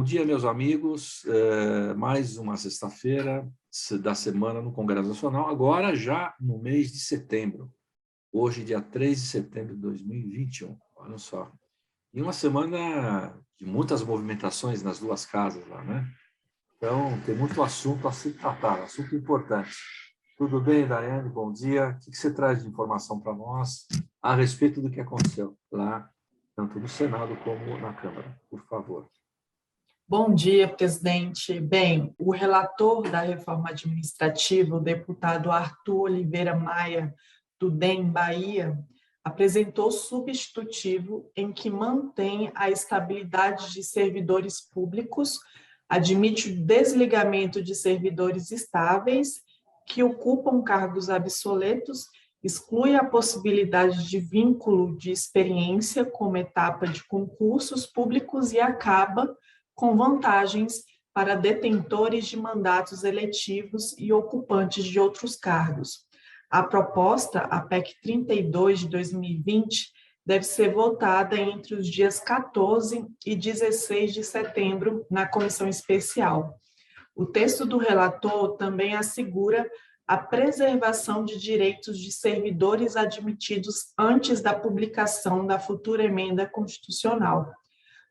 dia, meus amigos. Mais uma sexta-feira da semana no Congresso Nacional, agora já no mês de setembro. Hoje, dia 3 de setembro de 2021. Olha só. E uma semana de muitas movimentações nas duas casas lá, né? Então, tem muito assunto a se tratar, assunto importante. Tudo bem, Daiane? Bom dia. O que você traz de informação para nós a respeito do que aconteceu lá, tanto no Senado como na Câmara? Por favor. Bom dia, presidente. Bem, o relator da reforma administrativa, o deputado Arthur Oliveira Maia, do DEM Bahia, apresentou substitutivo em que mantém a estabilidade de servidores públicos, admite o desligamento de servidores estáveis que ocupam cargos obsoletos, exclui a possibilidade de vínculo de experiência como etapa de concursos públicos e acaba com vantagens para detentores de mandatos eletivos e ocupantes de outros cargos. A proposta, a PEC 32 de 2020, deve ser votada entre os dias 14 e 16 de setembro na comissão especial. O texto do relator também assegura a preservação de direitos de servidores admitidos antes da publicação da futura emenda constitucional.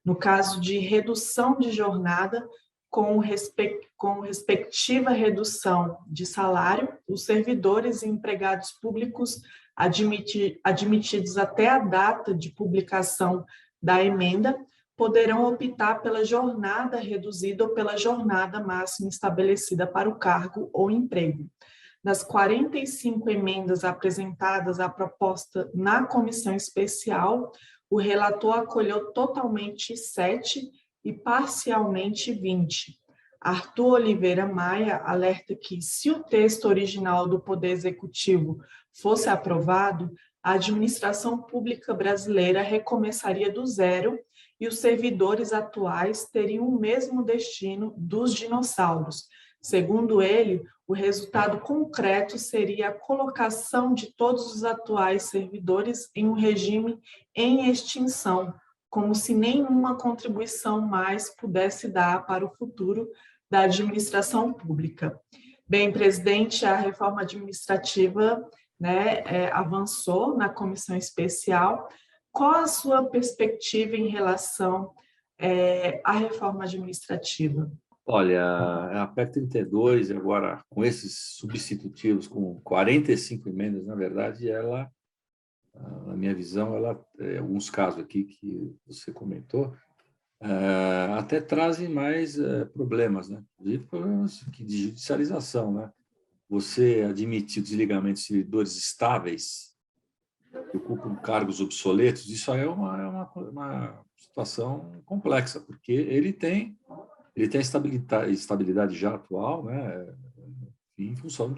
No caso de redução de jornada, com respectiva redução de salário, os servidores e empregados públicos admitidos até a data de publicação da emenda poderão optar pela jornada reduzida ou pela jornada máxima estabelecida para o cargo ou emprego. Das 45 emendas apresentadas à proposta na comissão especial, o relator acolheu totalmente 7 e parcialmente 20. Arthur Oliveira Maia alerta que, se o texto original do Poder Executivo fosse aprovado, a administração pública brasileira recomeçaria do zero e os servidores atuais teriam o mesmo destino dos dinossauros. Segundo ele, o resultado concreto seria a colocação de todos os atuais servidores em um regime em extinção, como se nenhuma contribuição mais pudesse dar para o futuro da administração pública. Bem, presidente, a reforma administrativa avançou na comissão especial. Qual a sua perspectiva em relação à reforma administrativa? Olha, a PEC 32, agora com esses substitutivos, com 45 emendas, na verdade, ela, na minha visão, ela, alguns casos aqui que você comentou, até trazem mais problemas, né? Inclusive problemas de judicialização, né? Você admitir o desligamento de servidores estáveis que ocupam cargos obsoletos, isso aí é uma situação complexa, porque ele tem a estabilidade já atual, né, em função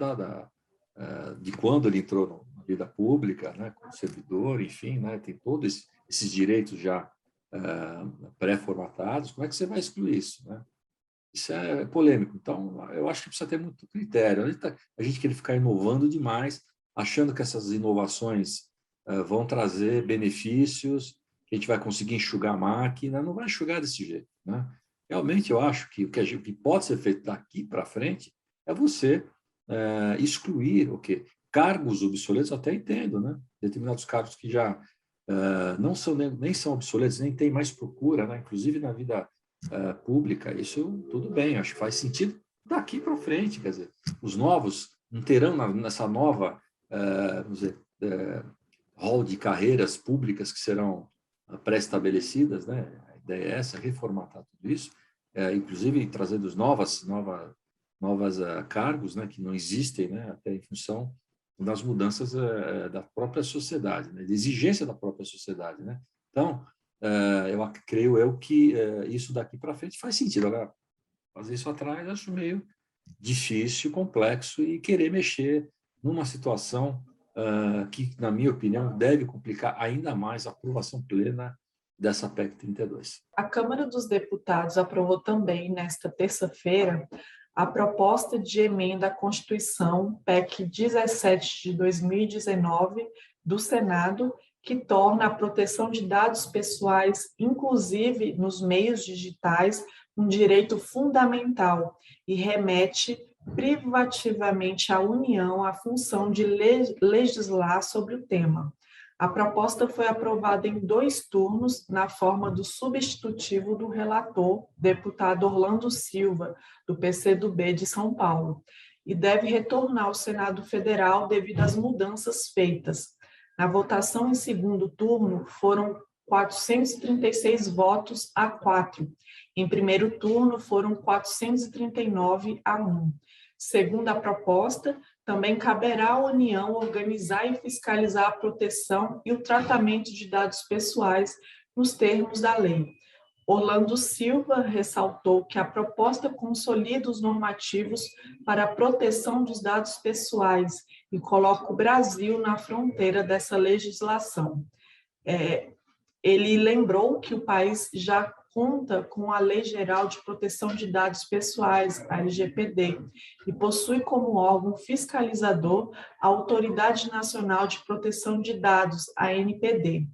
de quando ele entrou na vida pública, né, como servidor, enfim, né, tem todos esses direitos já pré-formatados. Como é que você vai excluir isso, né? Isso é polêmico. Então, eu acho que precisa ter muito critério. A gente quer ficar inovando demais, achando que essas inovações vão trazer benefícios, que a gente vai conseguir enxugar a máquina. Não vai enxugar desse jeito, né? Realmente, eu acho que o que pode ser feito daqui para frente é você excluir o quê? Cargos obsoletos, até entendo, né? Determinados cargos que já não são nem são obsoletos, nem tem mais procura, né? Inclusive na vida pública, isso tudo bem, acho que faz sentido daqui para frente, quer dizer, os novos não terão nessa nova, vamos dizer, rol de carreiras públicas que serão pré-estabelecidas, né? A ideia é essa, reformatar tudo isso, inclusive trazendo os novos cargos, né, que não existem, né, até em função das mudanças da própria sociedade, né, de exigência da própria sociedade, né? Então, creio eu que isso daqui para frente faz sentido. Agora, fazer isso atrás, acho meio difícil, complexo, e querer mexer numa situação que, na minha opinião, deve complicar ainda mais a aprovação plena dessa PEC 32. A Câmara dos Deputados aprovou também, nesta terça-feira, a proposta de emenda à Constituição PEC 17 de 2019 do Senado, que torna a proteção de dados pessoais, inclusive nos meios digitais, um direito fundamental e remete privativamente à União a função de legislar sobre o tema. A proposta foi aprovada em 2 turnos, na forma do substitutivo do relator, deputado Orlando Silva, do PCdoB de São Paulo, e deve retornar ao Senado Federal devido às mudanças feitas. Na votação em 2º turno, foram 436 votos a 4. Em 1º turno, foram 439 a 1. Segundo a proposta, também caberá à União organizar e fiscalizar a proteção e o tratamento de dados pessoais nos termos da lei. Orlando Silva ressaltou que a proposta consolida os normativos para a proteção dos dados pessoais e coloca o Brasil na fronteira dessa legislação. Ele lembrou que o país já conta com a Lei Geral de Proteção de Dados Pessoais, a LGPD, e possui como órgão fiscalizador a Autoridade Nacional de Proteção de Dados, a ANPD.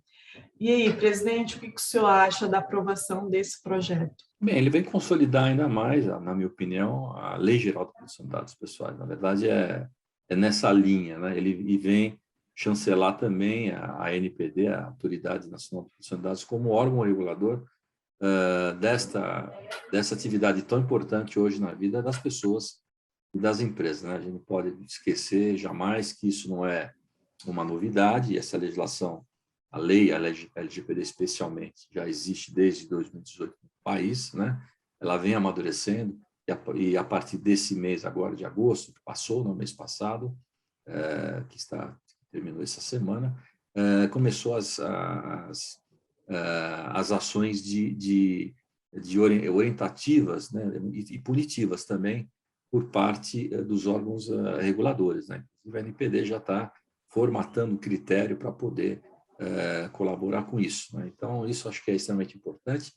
E aí, presidente, o que o senhor acha da aprovação desse projeto? Bem, ele vem consolidar ainda mais, na minha opinião, a Lei Geral de Proteção de Dados Pessoais. Na verdade, é nessa linha, né? Ele vem chancelar também a ANPD, a Autoridade Nacional de Proteção de Dados, como órgão regulador dessa atividade tão importante hoje na vida das pessoas e das empresas, né? A gente não pode esquecer jamais que isso não é uma novidade, essa legislação, a LGPD especialmente, já existe desde 2018 no país, né? Ela vem amadurecendo e a partir desse mês agora de agosto, que passou no mês passado, terminou essa semana, começou as ações de orientativas, né, e punitivas também por parte dos órgãos reguladores, né? Inclusive, a NPD já está formatando critério para poder colaborar com isso, né? Então, isso acho que é extremamente importante,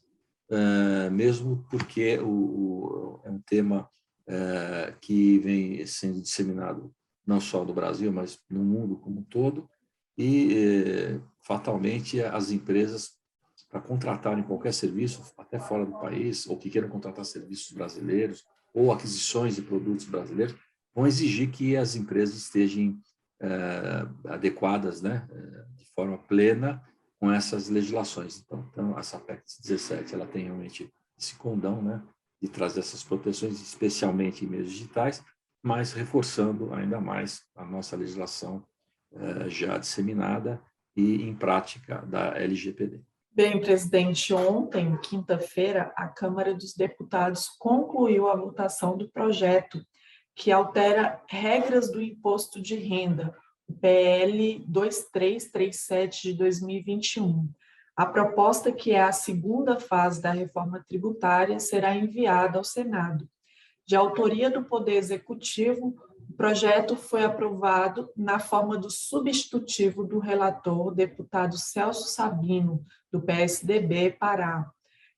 mesmo porque é um tema que vem sendo disseminado não só no Brasil, mas no mundo como um todo, e fatalmente as empresas, para contratarem qualquer serviço, até fora do país, ou que queiram contratar serviços brasileiros, ou aquisições de produtos brasileiros, vão exigir que as empresas estejam adequadas, né, de forma plena com essas legislações. Então essa PEC 17, ela tem realmente esse condão, né, de trazer essas proteções, especialmente em meios digitais, mas reforçando ainda mais a nossa legislação já disseminada e em prática da LGPD. Bem, presidente, ontem, quinta-feira, a Câmara dos Deputados concluiu a votação do projeto que altera regras do imposto de renda, o PL 2337 de 2021. A proposta, que é a 2ª fase da reforma tributária, será enviada ao Senado. De autoria do Poder Executivo, o projeto foi aprovado na forma do substitutivo do relator, deputado Celso Sabino, do PSDB, Pará.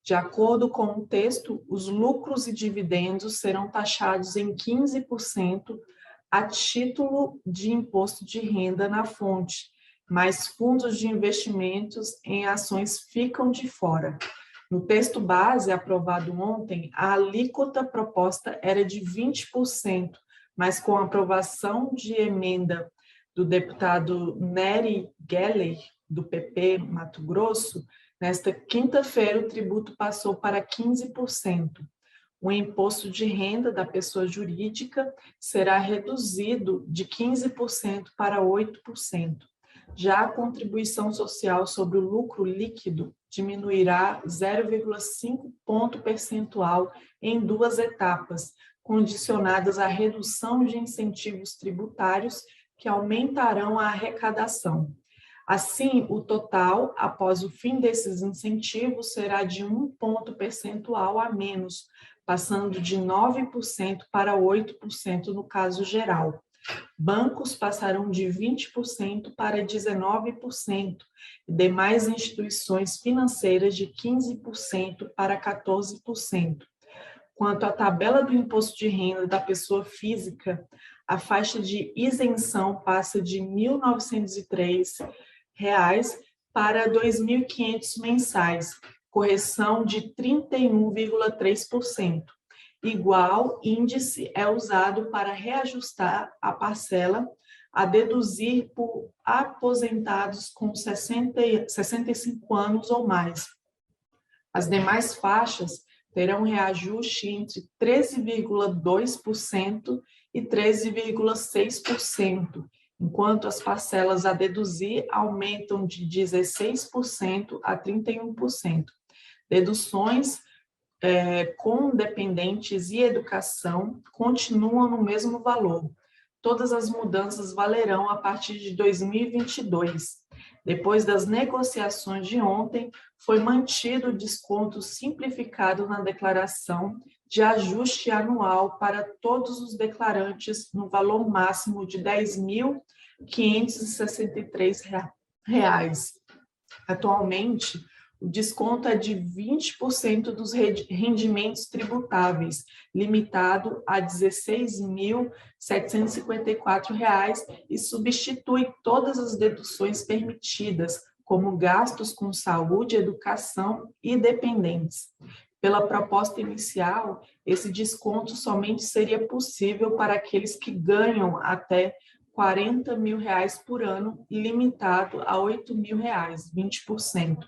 De acordo com o texto, os lucros e dividendos serão taxados em 15% a título de imposto de renda na fonte, mas fundos de investimentos em ações ficam de fora. No texto base aprovado ontem, a alíquota proposta era de 20%, mas com a aprovação de emenda do deputado Nery Geller, do PP Mato Grosso, nesta quinta-feira o tributo passou para 15%. O imposto de renda da pessoa jurídica será reduzido de 15% para 8%. Já a contribuição social sobre o lucro líquido diminuirá 0,5 ponto percentual em 2 etapas, condicionadas à redução de incentivos tributários que aumentarão a arrecadação. Assim, o total, após o fim desses incentivos, será de 1 ponto percentual a menos, passando de 9% para 8% no caso geral. Bancos passarão de 20% para 19%, e demais instituições financeiras de 15% para 14%. Quanto à tabela do imposto de renda da pessoa física, a faixa de isenção passa de R$ 1.903 para R$ 2.500 mensais, correção de 31,3%. Igual índice é usado para reajustar a parcela a deduzir por aposentados com 65 anos ou mais. As demais faixas terão reajuste entre 13,2% e 13,6%, enquanto as parcelas a deduzir aumentam de 16% a 31%. Deduções com dependentes e educação continuam no mesmo valor. Todas as mudanças valerão a partir de 2022. Depois das negociações de ontem, foi mantido o desconto simplificado na declaração de ajuste anual para todos os declarantes no valor máximo de R$ 10.563. Atualmente, o desconto é de 20% dos rendimentos tributáveis, limitado a R$ 16.754 e substitui todas as deduções permitidas, como gastos com saúde, educação e dependentes. Pela proposta inicial, esse desconto somente seria possível para aqueles que ganham até R$ 40 mil por ano e limitado a R$ 8 mil, 20%.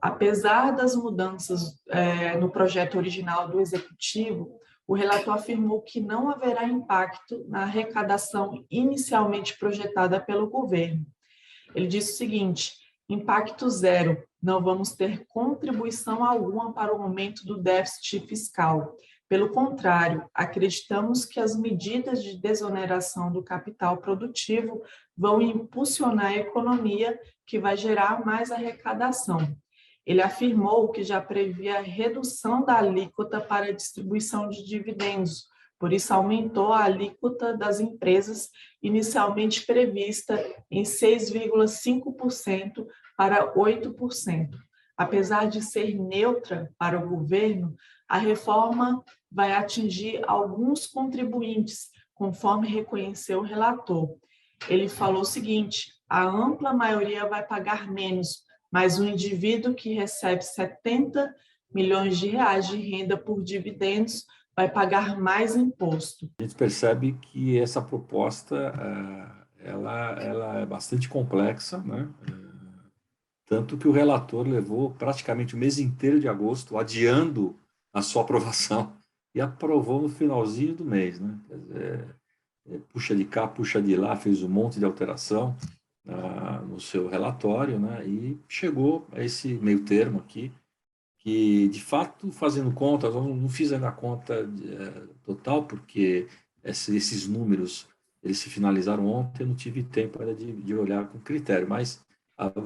Apesar das mudanças no projeto original do Executivo, o relator afirmou que não haverá impacto na arrecadação inicialmente projetada pelo governo. Ele disse o seguinte: impacto zero, não vamos ter contribuição alguma para o aumento do déficit fiscal. Pelo contrário, acreditamos que as medidas de desoneração do capital produtivo vão impulsionar a economia, que vai gerar mais arrecadação. Ele afirmou que já previa a redução da alíquota para a distribuição de dividendos, por isso aumentou a alíquota das empresas inicialmente prevista em 6,5% para 8%. Apesar de ser neutra para o governo, a reforma vai atingir alguns contribuintes, conforme reconheceu o relator. Ele falou o seguinte: a ampla maioria vai pagar menos, mas o indivíduo que recebe 70 milhões de reais de renda por dividendos vai pagar mais imposto. A gente percebe que essa proposta ela é bastante complexa, né? Tanto que o relator levou praticamente o mês inteiro de agosto adiando a sua aprovação e aprovou no finalzinho do mês, né? Quer dizer, puxa de cá, puxa de lá, fez um monte de alteração no seu relatório, né? E chegou a esse meio termo aqui, que de fato, fazendo contas, eu não fiz ainda a conta total, porque esses números eles se finalizaram ontem, eu não tive tempo ainda de olhar com critério, mas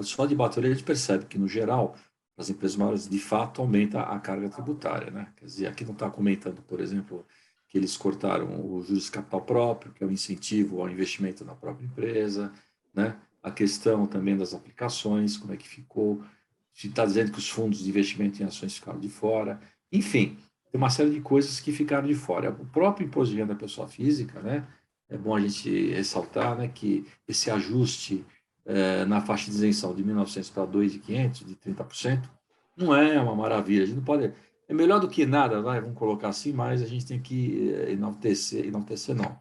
só de bater a gente percebe que, no geral, as empresas maiores, de fato, aumenta a carga tributária, né? Quer dizer, aqui não está comentando, por exemplo, que eles cortaram o juros de capital próprio, que é um incentivo ao investimento na própria empresa, né? A questão também das aplicações, como é que ficou, se está dizendo que os fundos de investimento em ações ficaram de fora, enfim, tem uma série de coisas que ficaram de fora. O próprio imposto de renda da pessoa física, né? É bom a gente ressaltar, né, que esse ajuste na faixa de isenção de 1.900 para 2.500, de 30%, não é uma maravilha. A gente não pode... É melhor do que nada, vamos colocar assim, mas a gente tem que enaltecer não,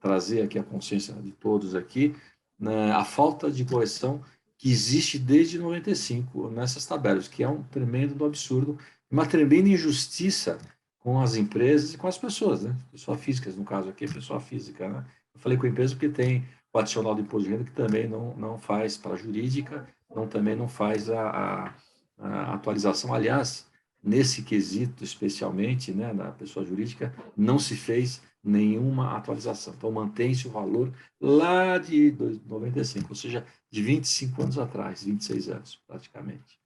trazer aqui a consciência de todos aqui, né, a falta de correção que existe desde 95 nessas tabelas, que é um tremendo absurdo, uma tremenda injustiça com as empresas e com as pessoas, né? Pessoa física, no caso aqui, pessoa física, né? Eu falei com a empresa porque tem o adicional do imposto de renda que também não faz para a jurídica, também não faz a atualização. Aliás, nesse quesito especialmente, né, na pessoa jurídica, não se fez nenhuma atualização. Então, mantém-se o valor lá de 95, ou seja, de 25 anos atrás, 26 anos, praticamente.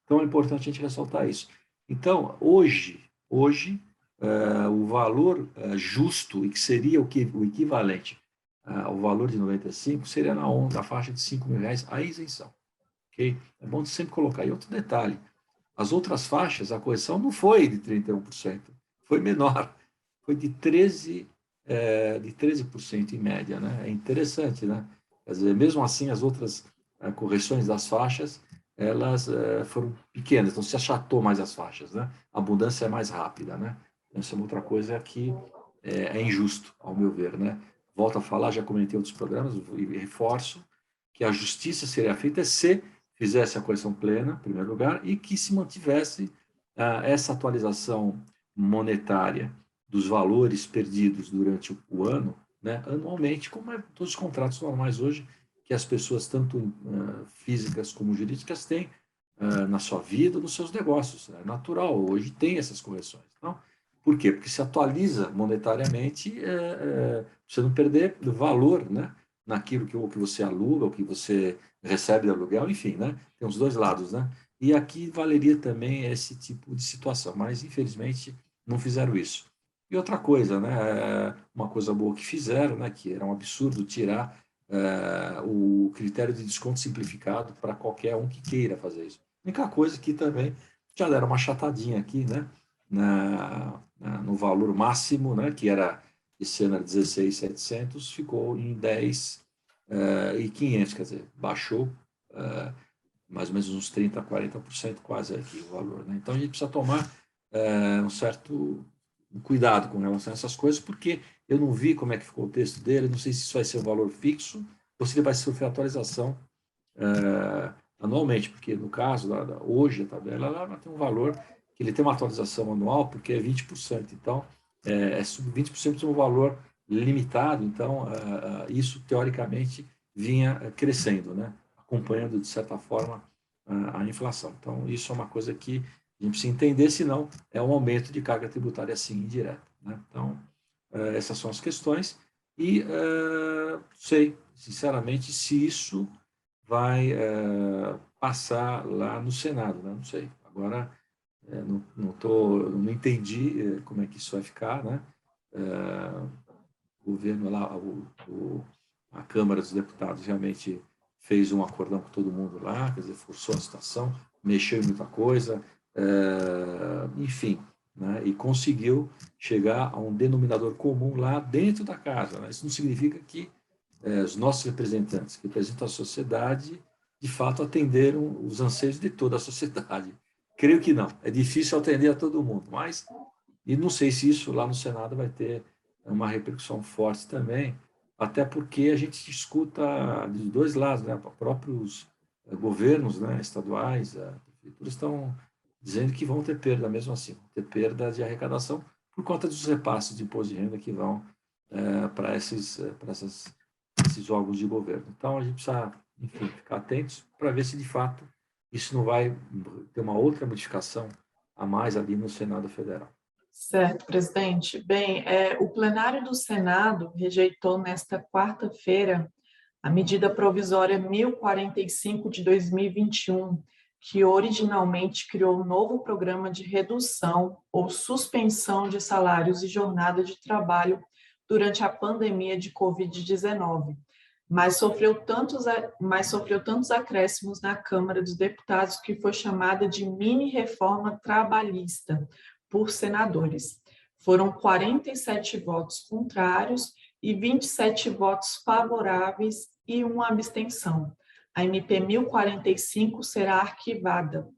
Então, é importante a gente ressaltar isso. Então, hoje o valor justo, e que seria o equivalente ao valor de 95, seria na faixa de R$ 5.000 a isenção. Okay? É bom sempre colocar. E outro detalhe, as outras faixas, a correção não foi de 31%, foi menor, foi de 13% em média, né? É interessante, né? Quer dizer, mesmo assim, as outras correções das faixas elas foram pequenas, então se achatou mais as faixas, né? A abundância é mais rápida, né? Essa é uma outra coisa que é injusto, ao meu ver, né? Volto a falar, já comentei em outros programas e reforço que a justiça seria feita se fizesse a correção plena, em primeiro lugar, e que se mantivesse essa atualização monetária dos valores perdidos durante o ano, né, anualmente, como é todos os contratos normais hoje, que as pessoas, tanto físicas como jurídicas, têm na sua vida, nos seus negócios. É natural, hoje tem essas correções. Então, por quê? Porque se atualiza monetariamente, você não perder valor, né, naquilo que você aluga, o que você recebe de aluguel, enfim, né? Tem os dois lados, né? E aqui valeria também esse tipo de situação, mas infelizmente não fizeram isso. E outra coisa, né? Uma coisa boa que fizeram, né? Que era um absurdo tirar o critério de desconto simplificado para qualquer um que queira fazer isso. A única coisa que também já deram uma chatadinha aqui, né? No valor máximo, né? Que era esse ano era 16.700, ficou em 10.500, quer dizer, baixou mais ou menos uns 30%, 40% quase aqui o valor. Né? Então a gente precisa tomar um certo cuidado com relação a essas coisas, porque eu não vi como é que ficou o texto dele, não sei se isso vai ser um valor fixo ou se ele vai sofrer atualização anualmente, porque no caso, hoje a tabela ela tem um valor que ele tem uma atualização anual, porque é 20%. Então, é 20% de um valor limitado, então isso teoricamente vinha crescendo, né? Acompanhando, de certa forma, a inflação. Então, isso é uma coisa que a gente precisa entender, senão é um aumento de carga tributária, assim, indireta. Né? Então, essas são as questões. E sei, sinceramente, se isso vai passar lá no Senado, né? Não sei. Agora, não entendi como é que isso vai ficar, né? O governo lá, a Câmara dos Deputados realmente fez um acordão com todo mundo lá, quer dizer, forçou a situação, mexeu em muita coisa, enfim, né? E conseguiu chegar a um denominador comum lá dentro da casa. Né? Isso não significa que os nossos representantes, que representam a sociedade, de fato atenderam os anseios de toda a sociedade. Creio que não. É difícil atender a todo mundo, mas e não sei se isso lá no Senado vai ter uma repercussão forte também, até porque a gente escuta dos dois lados, né? Próprios governos, né, estaduais, prefeituras estão dizendo que vão ter perda mesmo assim, vão ter perda de arrecadação por conta dos repasses de imposto de renda que vão para esses órgãos de governo. Então, a gente precisa, enfim, ficar atentos para ver se, de fato, isso não vai ter uma outra modificação a mais ali no Senado Federal. Certo, presidente. Bem, o plenário do Senado rejeitou nesta quarta-feira a medida provisória 1045 de 2021, que originalmente criou um novo programa de redução ou suspensão de salários e jornada de trabalho durante a pandemia de Covid-19, mas sofreu tantos acréscimos na Câmara dos Deputados que foi chamada de mini-reforma trabalhista por senadores. Foram 47 votos contrários e 27 votos favoráveis e uma abstenção. A MP 1045 será arquivada.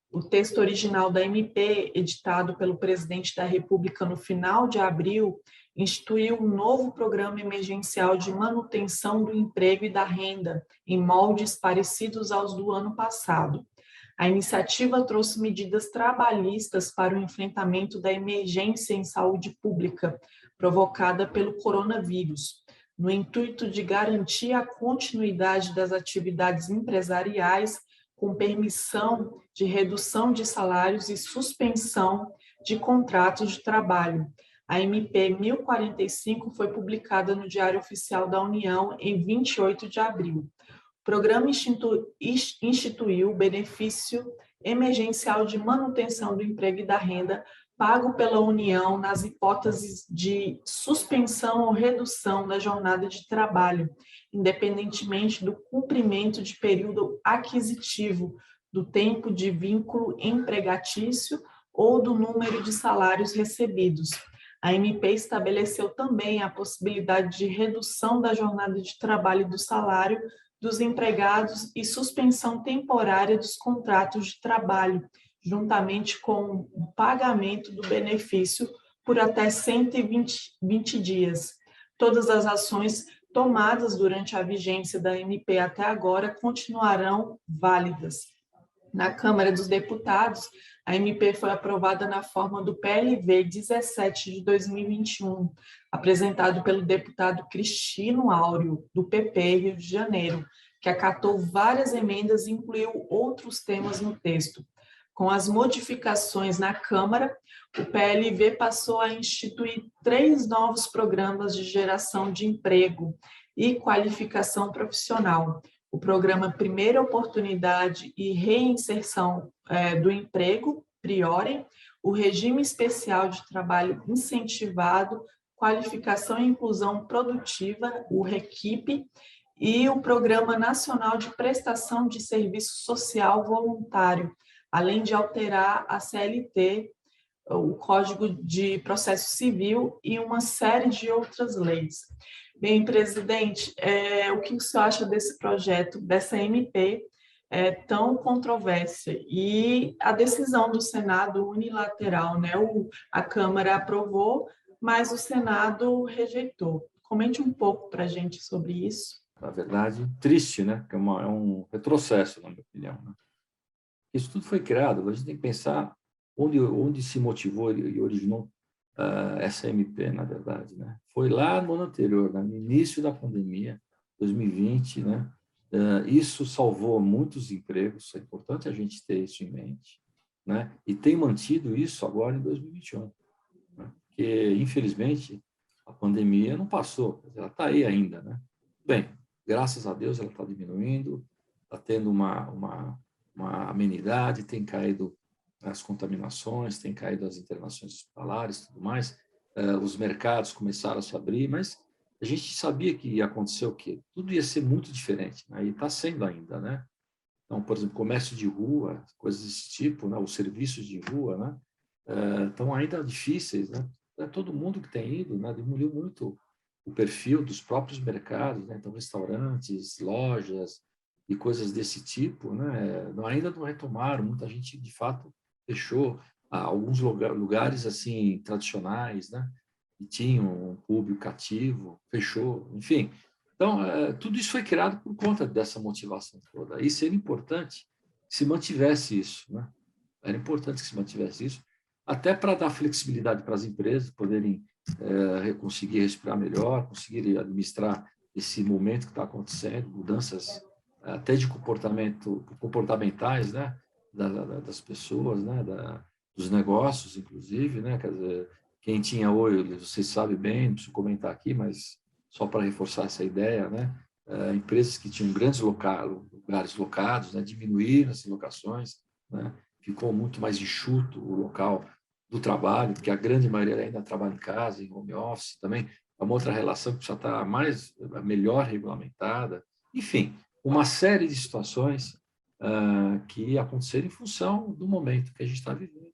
O texto original da MP, editado pelo presidente da República no final de abril, instituiu um novo programa emergencial de manutenção do emprego e da renda, em moldes parecidos aos do ano passado. A iniciativa trouxe medidas trabalhistas para o enfrentamento da emergência em saúde pública provocada pelo coronavírus, no intuito de garantir a continuidade das atividades empresariais com permissão de redução de salários e suspensão de contratos de trabalho. A MP 1045 foi publicada no Diário Oficial da União em 28 de abril. O programa instituiu o benefício emergencial de manutenção do emprego e da renda pago pela União nas hipóteses de suspensão ou redução da jornada de trabalho, independentemente do cumprimento de período aquisitivo, do tempo de vínculo empregatício ou do número de salários recebidos. A MP estabeleceu também a possibilidade de redução da jornada de trabalho e do salário dos empregados e suspensão temporária dos contratos de trabalho, juntamente com o pagamento do benefício por até 120 dias. Todas as ações tomadas durante a vigência da MP até agora continuarão válidas. Na Câmara dos Deputados, a MP foi aprovada na forma do PLV 17 de 2021, apresentado pelo deputado Cristino Áureo, do PP Rio de Janeiro, que acatou várias emendas e incluiu outros temas no texto. Com as modificações na Câmara, o PLV passou a instituir 3 novos programas de geração de emprego e qualificação profissional. O programa Primeira Oportunidade e Reinserção do Emprego, PRIORE, o Regime Especial de Trabalho Incentivado, Qualificação e Inclusão Produtiva, o REQIP, e o Programa Nacional de Prestação de Serviço Social Voluntário, além de alterar a CLT, o Código de Processo Civil e uma série de outras leis. Bem, presidente, o que o senhor acha desse projeto, dessa MP tão controversa e a decisão do Senado unilateral, né? A Câmara aprovou, mas o Senado rejeitou. Comente um pouco para a gente sobre isso. Na verdade, triste, né? Que é um retrocesso, na minha opinião, né? Isso tudo foi criado, a gente tem que pensar onde se motivou e originou essa MP, na verdade, né? Foi lá no ano anterior, né? No início da pandemia, 2020, né? Isso salvou muitos empregos, é importante a gente ter isso em mente, né? E tem mantido isso agora em 2021, né? Porque, infelizmente, a pandemia não passou, ela está aí ainda, né? Bem, graças a Deus ela está diminuindo, está tendo uma amenidade, tem caído as contaminações, tem caído as internações hospitalares e tudo mais, os mercados começaram a se abrir, mas a gente sabia que ia acontecer o quê? Tudo ia ser muito diferente, né? E está sendo ainda, né? Então, por exemplo, comércio de rua, coisas desse tipo, né? Os serviços de rua, né? Estão ainda difíceis, né? Todo mundo que tem ido, né? Diminuiu muito o perfil dos próprios mercados, né? Então, restaurantes, lojas e coisas desse tipo, né? Ainda não retomaram, muita gente, de fato, fechou. Alguns lugares assim tradicionais, né? Que tinham um público cativo, fechou, enfim. Então, tudo isso foi criado por conta dessa motivação toda. E seria importante que se mantivesse isso, né? Era importante que se mantivesse isso, até para dar flexibilidade para as empresas poderem conseguir respirar melhor, conseguir administrar esse momento que está acontecendo, mudanças até de comportamentais, né? Das pessoas, né? Dos negócios, inclusive, né? Quer dizer, quem tinha olho, vocês sabem bem, não preciso comentar aqui, mas só para reforçar essa ideia, né? Empresas que tinham grandes lugares locados, né? Diminuíram essas locações, né? Ficou muito mais enxuto o local do trabalho, porque a grande maioria ainda trabalha em casa, em home office também. É uma outra relação que precisa estar melhor regulamentada. Enfim, uma série de situações que aconteceram em função do momento que a gente está vivendo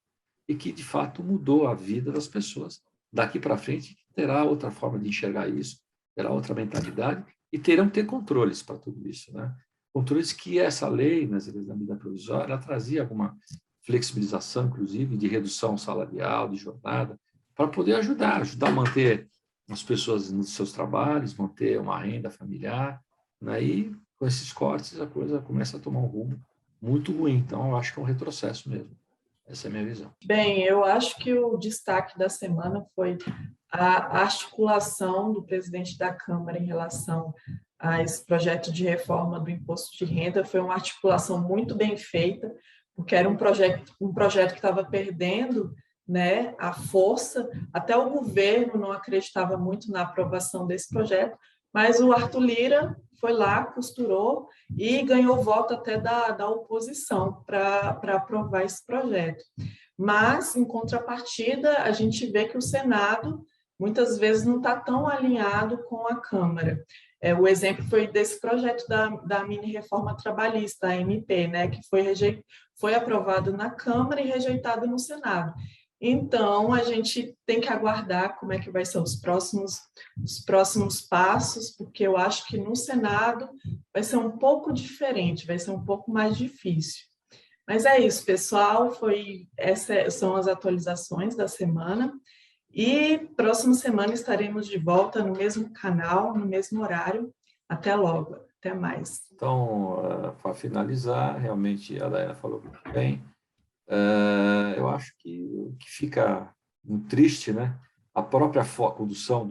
e que, de fato, mudou a vida das pessoas. Daqui para frente, terá outra forma de enxergar isso, terá outra mentalidade e terão que ter controles para tudo isso, né? Controles que essa lei, nas leis da medida provisória, ela trazia alguma flexibilização, inclusive, de redução salarial, de jornada, para poder ajudar a manter as pessoas nos seus trabalhos, manter uma renda familiar, né? E com esses cortes a coisa começa a tomar um rumo muito ruim. Então, eu acho que é um retrocesso mesmo. Essa é a minha visão. Bem, eu acho que o destaque da semana foi a articulação do presidente da Câmara em relação a esse projeto de reforma do imposto de renda. Foi uma articulação muito bem feita, porque era um projeto que estava perdendo, né, a força. Até o governo não acreditava muito na aprovação desse projeto, mas o Arthur Lira foi lá, costurou e ganhou voto até da oposição para aprovar esse projeto. Mas, em contrapartida, a gente vê que o Senado muitas vezes não está tão alinhado com a Câmara. O exemplo foi desse projeto da mini-reforma trabalhista, a MP, né, que foi aprovado na Câmara e rejeitado no Senado. Então, a gente tem que aguardar como é que vai ser os próximos passos, porque eu acho que no Senado vai ser um pouco diferente, vai ser um pouco mais difícil. Mas é isso, pessoal, essas são as atualizações da semana. E próxima semana estaremos de volta no mesmo canal, no mesmo horário. Até logo, até mais. Então, para finalizar, realmente a Dayana falou muito bem. Eu acho que o que fica muito triste, né? A própria condução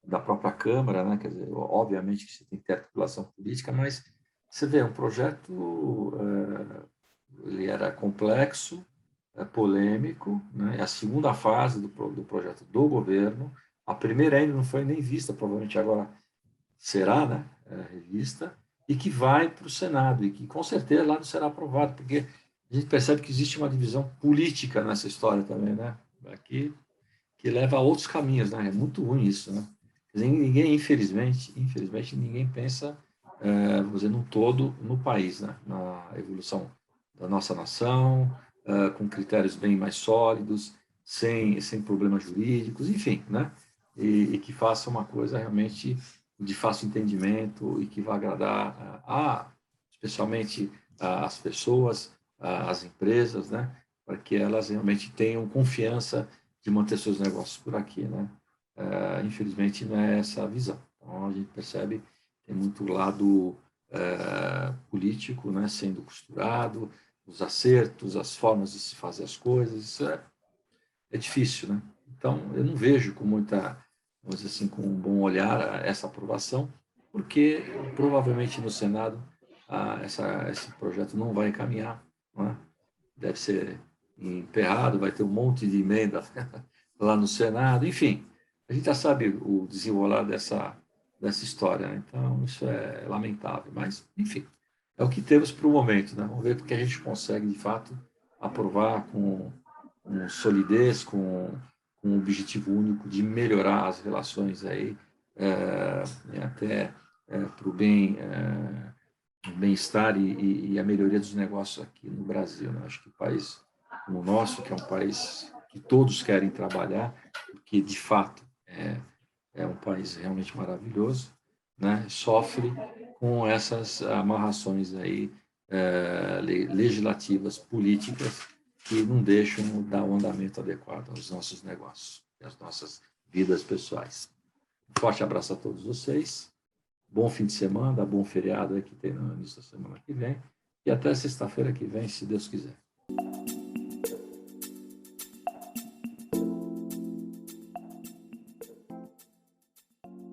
da própria Câmara, né? Quer dizer, obviamente que você tem que ter articulação política, mas você vê, um projeto, ele era complexo, polêmico, né? A segunda fase do projeto do governo, a primeira ainda não foi nem vista, provavelmente agora será, né? Revista, e que vai para o Senado, e que com certeza lá não será aprovado, porque a gente percebe que existe uma divisão política nessa história também, né? Aqui, que leva a outros caminhos, né? É muito ruim isso, né? Quer dizer, ninguém, infelizmente, ninguém pensa, vamos dizer, num todo no país, né? Na evolução da nossa nação, com critérios bem mais sólidos, sem problemas jurídicos, enfim, né? E que faça uma coisa realmente de fácil entendimento e que vai agradar especialmente as pessoas, as empresas, né? Para que elas realmente tenham confiança de manter seus negócios por aqui, né? Infelizmente não é essa a visão. Então a gente percebe que tem muito lado político, né, sendo costurado, os acertos, as formas de se fazer as coisas, isso é difícil, né? Então eu não vejo com muita, vamos dizer assim, com um bom olhar essa aprovação, porque provavelmente no Senado esse projeto não vai encaminhar, não é? Deve ser emperrado, vai ter um monte de emenda lá no Senado, enfim, a gente já sabe o desenrolar dessa história, né? Então isso é lamentável, mas enfim, é o que temos para o momento, né? Vamos ver porque a gente consegue de fato aprovar com solidez, com um objetivo único de melhorar as relações aí, até para o bem-estar e a melhoria dos negócios aqui no Brasil, né? Acho que o país como o nosso, que é um país que todos querem trabalhar, porque de fato é um país realmente maravilhoso, né? Sofre com essas amarrações aí legislativas, políticas, que não deixam dar um andamento adequado aos nossos negócios e às nossas vidas pessoais. Um forte abraço a todos vocês. Bom fim de semana, bom feriado aí que tem no início da semana que vem. E até sexta-feira que vem, se Deus quiser.